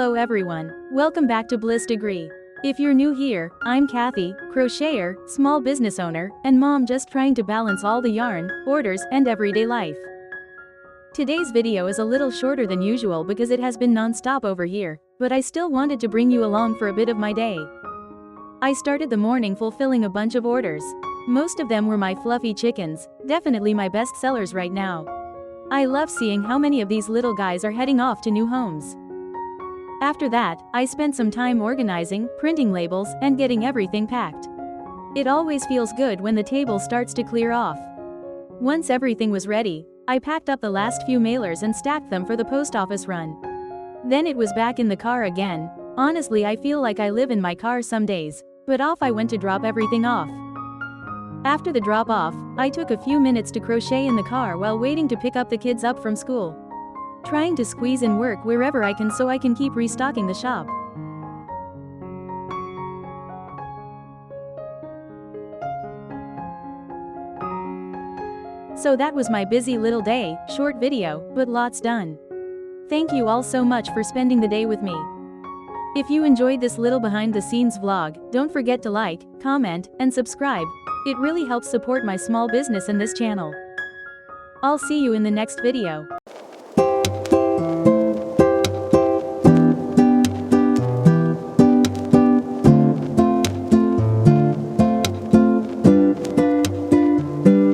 Hello everyone, welcome back to Bliss Degree. If you're new here, I'm Kathy, crocheter, small business owner, and mom just trying to balance all the yarn, orders, and everyday life. Today's video is a little shorter than usual because it has been non-stop over here, but I still wanted to bring you along for a bit of my day. I started the morning fulfilling a bunch of orders. Most of them were my fluffy chickens, definitely my best sellers right now. I love seeing how many of these little guys are heading off to new homes. After that, I spent some time organizing, printing labels, and getting everything packed. It always feels good when the table starts to clear off. Once everything was ready, I packed up the last few mailers and stacked them for the post office run. Then it was back in the car again. Honestly, I feel like I live in my car some days, but off I went to drop everything off. After the drop-off, I took a few minutes to crochet in the car while waiting to pick up the kids up from school. Trying to squeeze in work wherever I can so I can keep restocking the shop. So that was my busy little day, short video, but lots done. Thank you all so much for spending the day with me. If you enjoyed this little behind-the-scenes vlog, don't forget to like, comment, and subscribe. It really helps support my small business and this channel. I'll see you in the next video.